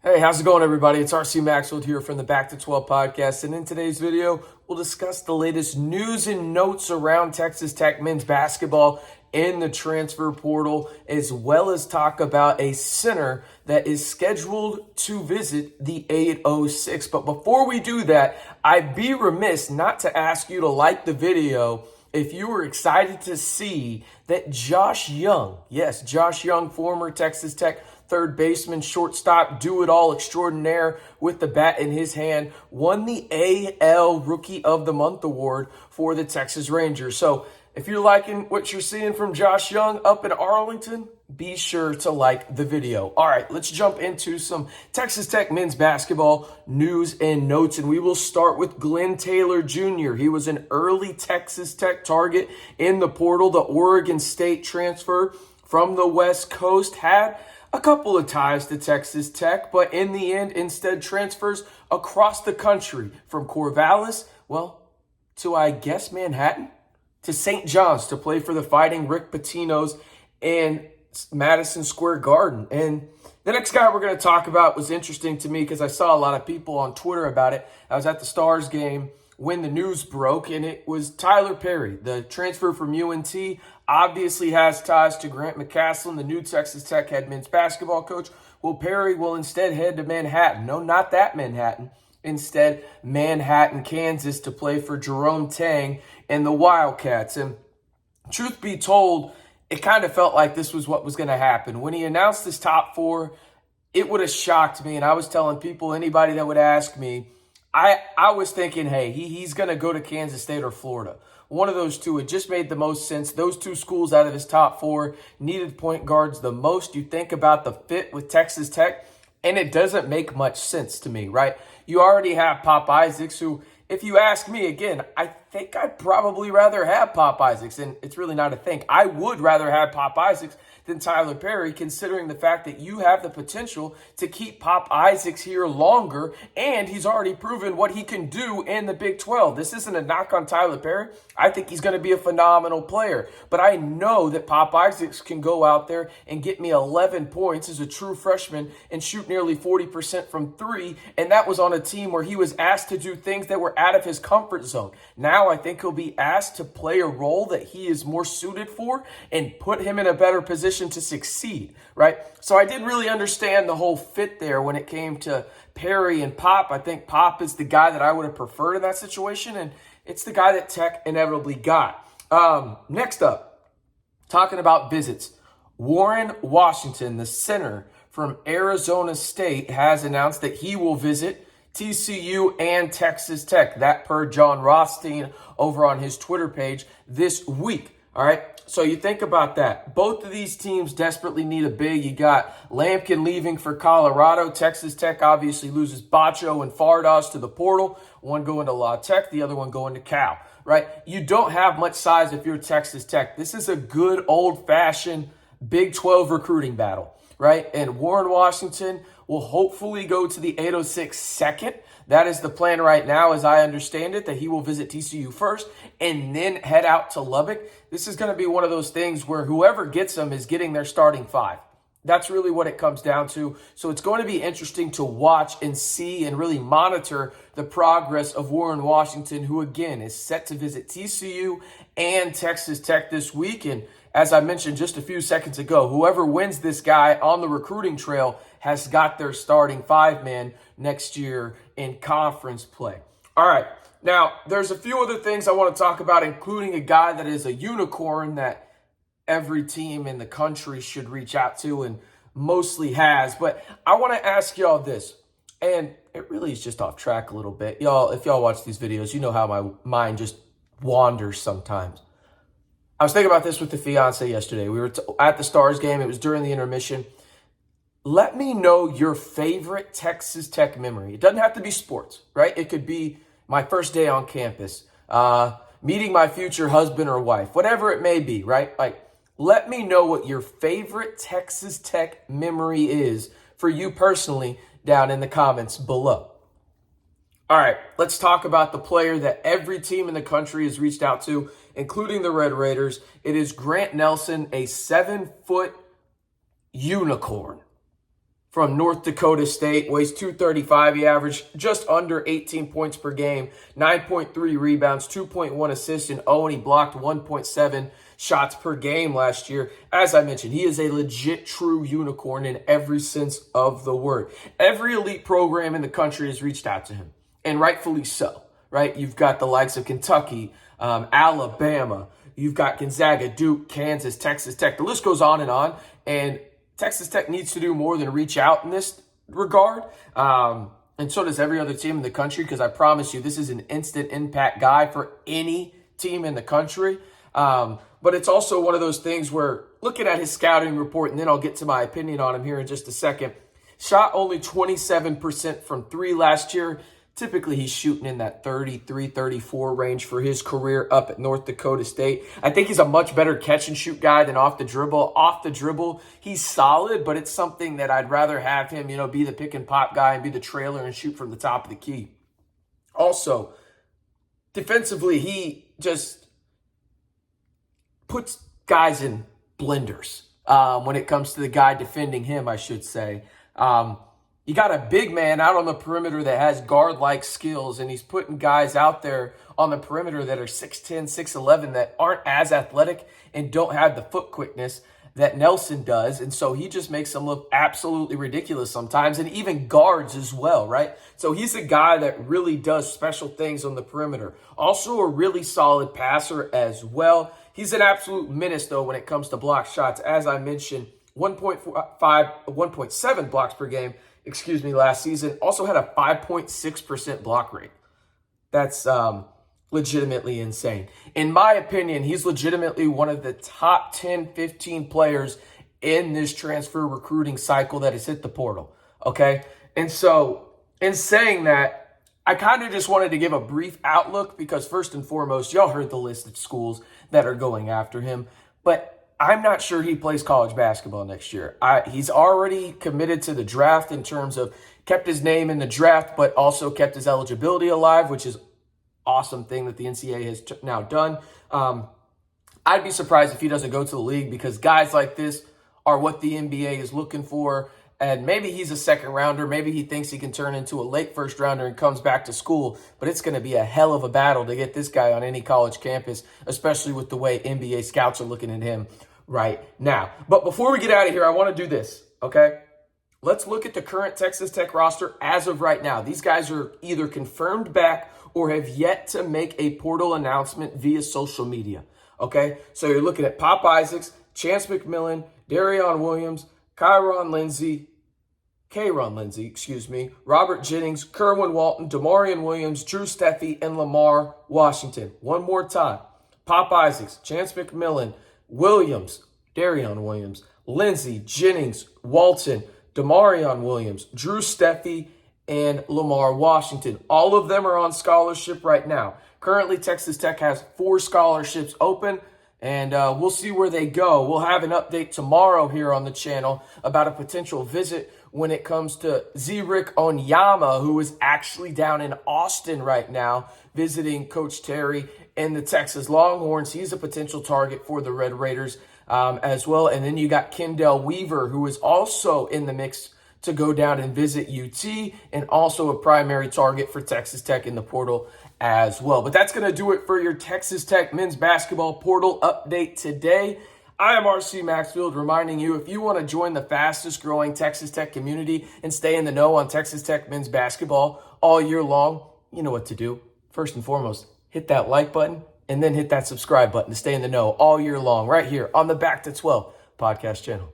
Hey, how's it going, everybody? It's RC Maxfield here from the Back to 12 podcast. And in today's video, we'll discuss the latest news and notes around Texas Tech men's basketball in the transfer portal, as well as talk about a center that is scheduled to visit the 806. But before we do that, I'd be remiss not to ask you to like the video if you were excited to see that Josh Young, yes, Josh Young, former Texas Tech third baseman, shortstop, do-it-all extraordinaire with the bat in his hand, won the AL Rookie of the Month award for the Texas Rangers. So if you're liking what you're seeing from Josh Young up in Arlington, be sure to like the video. All right, let's jump into some Texas Tech men's basketball news and notes, and we will start with Glenn Taylor Jr. He was an early Texas Tech target in the portal. The Oregon State transfer from the West Coast had a couple of ties to Texas Tech, but in the end, instead transfers across the country from Corvallis, to, I guess, Manhattan, to St. John's to play for the Fighting Rick Pitino's in Madison Square Garden. And the next guy we're going to talk about was interesting to me because I saw a lot of people on Twitter about it. I was at the Stars game when the news broke, and it was Tyler Perry, the transfer from UNT, obviously has ties to Grant McCasland, the new Texas Tech head men's basketball coach. Well, Perry will instead head to Manhattan. No, not that Manhattan. Instead, Manhattan, Kansas, to play for Jerome Tang and the Wildcats. And truth be told, it kind of felt like this was what was going to happen. When he announced his top four, it would have shocked me. And I was telling people, anybody that would ask me, I was thinking, hey, he's going to go to Kansas State or Florida. One of those two. It just made the most sense. Those two schools out of his top four needed point guards the most. You think about the fit with Texas Tech, and it doesn't make much sense to me, right? You already have Pop Isaacs, who, if you ask me again, I think I'd probably rather have Pop Isaacs. And it's really not a think. I would rather have Pop Isaacs than Tyler Perry, considering the fact that you have the potential to keep Pop Isaacs here longer, and he's already proven what he can do in the Big 12. This isn't a knock on Tyler Perry. I think he's going to be a phenomenal player, but I know that Pop Isaacs can go out there and get me 11 points as a true freshman and shoot nearly 40% from three, and that was on a team where he was asked to do things that were out of his comfort zone. Now I think he'll be asked to play a role that he is more suited for and put him in a better position to succeed, right? So I didn't really understand the whole fit there when it came to Perry and Pop. I think Pop is the guy that I would have preferred in that situation, and it's the guy that Tech inevitably got. Next up, talking about visits, Warren Washington, the center from Arizona State, has announced that he will visit TCU and Texas Tech. That per John Rothstein over on his Twitter page this week. All right, so you think about that. Both of these teams desperately need a big. You got Lampkin leaving for Colorado. Texas Tech obviously loses Bacho and Fardas to the portal. One going to La Tech, the other one going to Cal, right? You don't have much size if you're Texas Tech. This is a good old-fashioned Big 12 recruiting battle, right? And Warren Washington will hopefully go to the 806 second. That is the plan right now, as I understand it, that he will visit TCU first and then head out to Lubbock. This is going to be one of those things where whoever gets him is getting their starting five. That's really what it comes down to. So it's going to be interesting to watch and see and really monitor the progress of Warren Washington, who, again, is set to visit TCU and Texas Tech this week. And as I mentioned just a few seconds ago, whoever wins this guy on the recruiting trail has got their starting five-man next year in conference play. All right, now there's a few other things I want to talk about, including a guy that is a unicorn that every team in the country should reach out to and mostly has. But I want to ask y'all this, and it really is just off track a little bit. Y'all, if y'all watch these videos, you know how my mind just wanders sometimes. I was thinking about this with the fiance yesterday. We were at the Stars game. It was during the intermission. Let me know your favorite Texas Tech memory. It doesn't have to be sports, right? It could be my first day on campus, meeting my future husband or wife, whatever it may be, right? Like, let me know what your favorite Texas Tech memory is for you personally down in the comments below. All right, let's talk about the player that every team in the country has reached out to, including the Red Raiders. It is Grant Nelson, a 7-foot unicorn from North Dakota State, weighs 235. He averaged just under 18 points per game, 9.3 rebounds, 2.1 assists, and he blocked 1.7 shots per game last year. As I mentioned, he is a legit true unicorn in every sense of the word. Every elite program in the country has reached out to him, and rightfully so, right? You've got the likes of Kentucky, Alabama, you've got Gonzaga, Duke, Kansas, Texas Tech. The list goes on, and Texas Tech needs to do more than reach out in this regard. And so does every other team in the country, because I promise you, this is an instant impact guy for any team in the country. But it's also one of those things where, looking at his scouting report, and then I'll get to my opinion on him here in just a second, shot only 27% from three last year. Typically, he's shooting in that 33, 34 range for his career up at North Dakota State. I think he's a much better catch-and-shoot guy than off the dribble. Off the dribble, he's solid, but it's something that I'd rather have him, be the pick-and-pop guy and be the trailer and shoot from the top of the key. Also, defensively, he just puts guys in blenders when it comes to the guy defending him, I should say. You got a big man out on the perimeter that has guard-like skills, and he's putting guys out there on the perimeter that are 6'10", 6'11", that aren't as athletic and don't have the foot quickness that Nelson does. And so he just makes them look absolutely ridiculous sometimes, and even guards as well, right? So he's a guy that really does special things on the perimeter. Also a really solid passer as well. He's an absolute menace, though, when it comes to block shots. As I mentioned, 1.7 blocks per game, last season. Also had a 5.6% block rate. That's legitimately insane. In my opinion, he's legitimately one of the top 10, 15 players in this transfer recruiting cycle that has hit the portal, okay? And so, in saying that, I kind of just wanted to give a brief outlook because, first and foremost, y'all heard the list of schools that are going after him, but I'm not sure he plays college basketball next year. He's already committed to the draft in terms of kept his name in the draft, but also kept his eligibility alive, which is awesome thing that the NCAA has now done. I'd be surprised if he doesn't go to the league, because guys like this are what the NBA is looking for. And maybe he's a second rounder. Maybe he thinks he can turn into a late first rounder and comes back to school. But it's going to be a hell of a battle to get this guy on any college campus, especially with the way NBA scouts are looking at him right now. But before we get out of here, I want to do this, okay? Let's look at the current Texas Tech roster as of right now. These guys are either confirmed back or have yet to make a portal announcement via social media, okay? So you're looking at Pop Isaacs, Chance McMillan, Darion Williams, Kayron Lindsey, Robert Jennings, Kerwin Walton, Damarian Williams, Drew Steffi, and Lamar Washington. One more time. Pop Isaacs, Chance McMillan, Williams, Darion Williams, Lindsey, Jennings, Walton, Damarion Williams, Drew Steffi, and Lamar Washington. All of them are on scholarship right now. Currently, Texas Tech has 4 scholarships open, and we'll see where they go. We'll have an update tomorrow here on the channel about a potential visit when it comes to Zerick Onyama, who is actually down in Austin right now visiting Coach Terry and the Texas Longhorns. He's a potential target for the Red Raiders as well. And then you got Kendall Weaver, who is also in the mix to go down and visit UT, and also a primary target for Texas Tech in the portal as well. But that's going to do it for your Texas Tech men's basketball portal update today. I am RC Maxfield, reminding you, if you want to join the fastest growing Texas Tech community and stay in the know on Texas Tech men's basketball all year long, you know what to do. First and foremost, hit that like button and then hit that subscribe button to stay in the know all year long right here on the Back to 12 podcast channel.